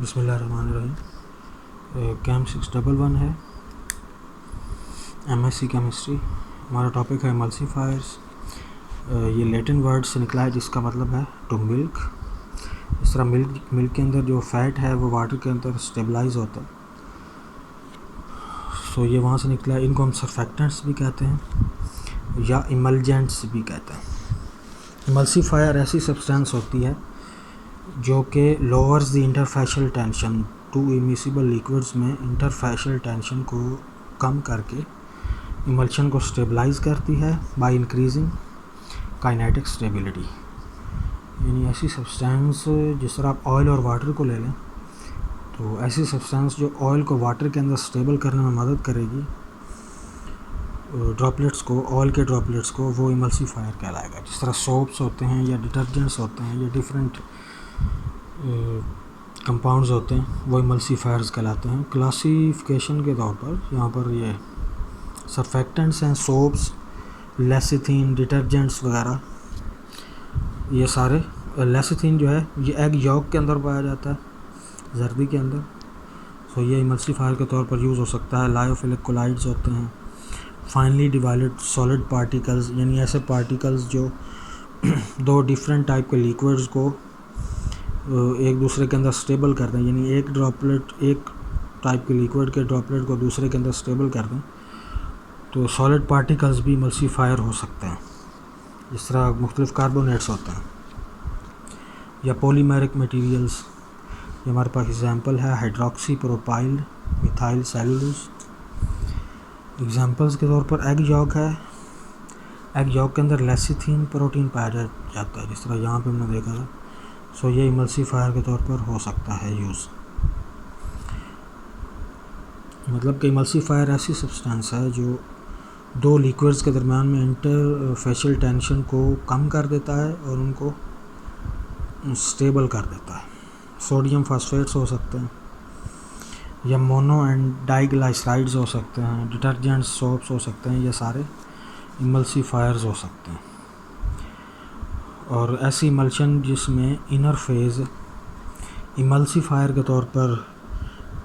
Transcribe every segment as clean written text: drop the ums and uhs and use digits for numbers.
बिस्मिल्लाहिर्रहमानिर्रहीम। कैम 611 है, MSc chemistry. हमारा टॉपिक है एमल्सीफायर्स। ये लैटिन वर्ड से निकला है जिसका मतलब है टू मिल्क। इस तरह मिल्क के अंदर जो फैट है वो वाटर के अंदर स्टेबलाइज होता है, सो ये वहाँ से निकला है। इनको हम सरफेक्टेंट्स भी कहते हैं या इमल्जेंट्स भी कहते हैं। इमल्सीफायर ऐसी सब्सटेंस होती है जो कि lowers the interfacial tension to immiscible liquids में इंटरफेशियल टेंशन को कम करके इमल्शन को स्टेबलाइज करती है बाय इंक्रीजिंग काइनेटिक स्टेबिलिटी। यानी ऐसी सब्सटेंस, जिस तरह आप ऑयल और वाटर को ले लें, तो ऐसी सब्सटेंस जो ऑयल को वाटर के अंदर स्टेबल करने में मदद करेगी ड्रॉपलेट्स को, ऑयल के ड्रॉपलेट्स को, वो इमल्सीफायर कहलाएगा। जिस तरह सोप्स होते हैं या डिटर्जेंट्स होते हैं या डिफरेंट कंपाउंड्स होते हैं, वो इमल्सीफायर्स कहलाते हैं। क्लासिफिकेशन के तौर पर यहाँ पर ये सरफेक्टेंट्स हैं, सोप्स, लेसिथिन, डिटर्जेंट्स वगैरह, ये सारे। लेसिथिन जो है ये एग यॉक के अंदर पाया जाता है, जर्दी के अंदर, सो ये इमल्सीफायर के तौर पर यूज़ हो सकता है। लायोफिलिक कोलाइड्स होते हैं, फाइनली डिवाइडेड सॉलिड पार्टिकल्स, यानी ऐसे पार्टिकल्स जो दो डिफरेंट टाइप के लिक्विड्स को एक दूसरे के अंदर स्टेबल कर दें, यानी एक ड्रॉपलेट, एक टाइप के लिक्विड के ड्रॉपलेट को दूसरे के अंदर स्टेबल कर दें, तो सॉलिड पार्टिकल्स भी इमल्सीफायर हो सकते हैं। जिस तरह मुख्तलिफ कार्बोनेट्स होते हैं या पॉलीमेरिक मटेरियल्स। ये हमारे पास एग्जांपल है hydroxy propyl methyl cellulose. Examples के तौर पर एग यॉक है, एग यॉक के अंदर लेसिथिन प्रोटीन पाया जाता है, जिस तरह यहाँ पे हमने देखा था। सो ये इमल्सीफायर के तौर पर हो सकता है यूज़। मतलब कि इमल्सीफायर ऐसी सब्सटेंस है जो दो लिक्विड्स के दरमियान में इंटरफेशियल टेंशन को कम कर देता है और उनको स्टेबल कर देता है। सोडियम फास्फेट्स हो सकते हैं या मोनो एंड डाइग्लाइसराइड्स हो सकते हैं, डिटर्जेंट्स, सोप्स हो सकते हैं, ये सारे इमल्सीफायर्स हो सकते हैं। और ऐसी इमल्शन जिसमें इनर फेज़ इमल्सीफायर के तौर पर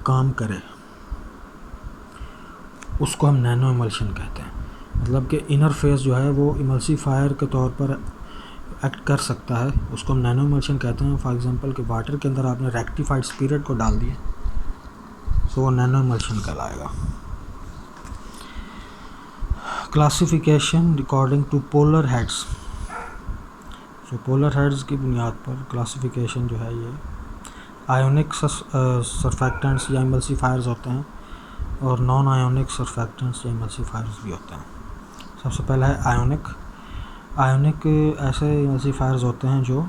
काम करे, उसको हम नैनो इमल्शन कहते हैं। मतलब कि इनर फेज़ जो है वो इमल्सीफायर के तौर पर एक्ट कर सकता है, उसको हम नैनो इमल्शन कहते हैं। फॉर एग्जांपल कि वाटर के अंदर आपने रेक्टिफाइड स्पिरिट को डाल दिया, तो वो नैनो इमल्शन कहलाएगा। Classification according to polar heads. तो पोलर हेड्स की बुनियाद पर क्लासिफिकेशन जो है, ये आयोनिक सरफेक्टेंट्स या इमल्सीफायर्स होते हैं और नॉन आयोनिक सरफेक्टेंट्स या इमल्सीफायर्स भी होते हैं। सबसे पहला है आयोनिक। आयोनिक ऐसे इमल्सीफायर्स होते हैं जो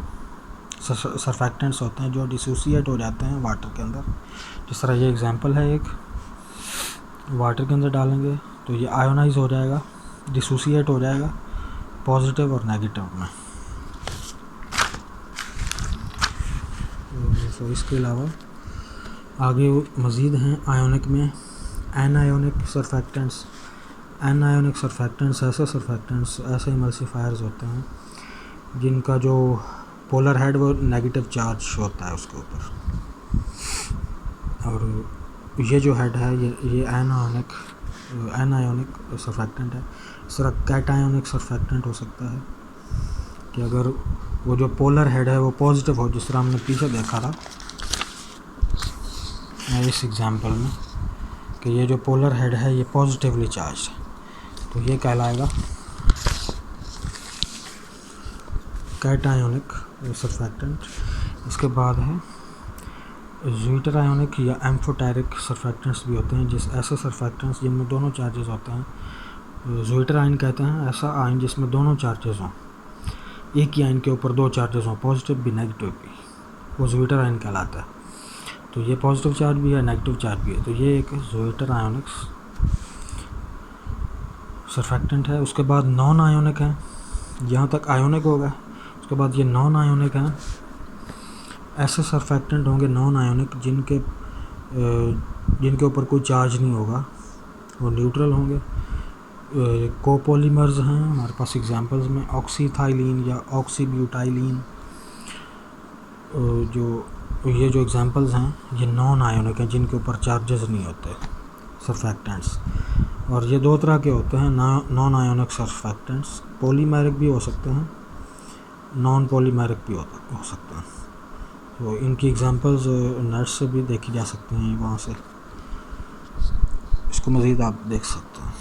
सरफेक्टेंट्स होते हैं जो डिसोसिएट हो जाते हैं वाटर के अंदर। जिस तरह ये एग्जांपल है, एक वाटर के अंदर डालेंगे तो ये आयोनाइज हो जाएगा, डिसोसिएट हो जाएगा पॉजिटिव और नेगेटिव में। तो इसके अलावा आगे मज़ीद हैं आयोनिक में एनायोनिक सरफेक्टेंट्स। एनायोनिक सरफेक्टेंट्स ऐसे इमल्सीफायर्स होते हैं जिनका जो पोलर हेड वो नेगेटिव चार्ज होता है उसके ऊपर, और ये जो हेड है ये एनायोनिक सरफेक्टेंट है। इस तरह कैटायोनिक सरफेक्टेंट हो सकता है कि अगर वो जो पोलर हेड है वो पॉजिटिव हो, जिस तरह हमने पीछे देखा था इस एग्जांपल में कि ये जो पोलर हेड है ये पॉजिटिवली चार्ज है, तो ये कहलाएगा कैटायोनिक सरफेक्टेंट। इसके बाद है ज़्विटर आयोनिक या एम्फोटेरिक सरफेक्टेंट्स भी होते हैं, जिस ऐसे सरफेक्टेंट्स जिनमें दोनों चार्जेस होते हैं। ज़्विटर आयन कहते हैं ऐसा आयन जिसमें दोनों चार्जेस हों, एक ही आयन के ऊपर दो चार्जेस हों, पॉजिटिव भी नेगेटिव भी, वो ज़्विटर आयन कहलाता है। तो ये पॉजिटिव चार्ज भी है, नेगेटिव चार्ज भी है, तो ये एक ज़्विटर आयोनिक सरफेक्टेंट है। उसके बाद नॉन आयोनिक है, यहाँ तक आयोनिक होगा, उसके बाद ये नॉन आयोनिक हैं। ऐसे सरफेक्टेंट होंगे नॉन आयोनिक जिनके ऊपर कोई चार्ज नहीं होगा, वो न्यूट्रल होंगे। कोपोलीमर्स हैं हमारे पास एग्जांपल्स में ऑक्सीथाइलिन या ऑक्सीब्यूटाइलिन, जो तो ये जो एग्जांपल्स हैं ये नॉन आयोनिक हैं, जिनके ऊपर चार्जेस नहीं होते सरफेक्टेंट्स। और ये दो तरह के होते हैं नॉन आयोनिक सरफेक्टेंट्स, पॉलीमेरिक भी हो सकते हैं, नॉन पॉलीमेरिक भी हो सकते हैं। तो इनकी एग्जांपल्स नेट से भी देखी जा सकती हैं, वहाँ से इसको मज़ीद आप देख सकते हैं।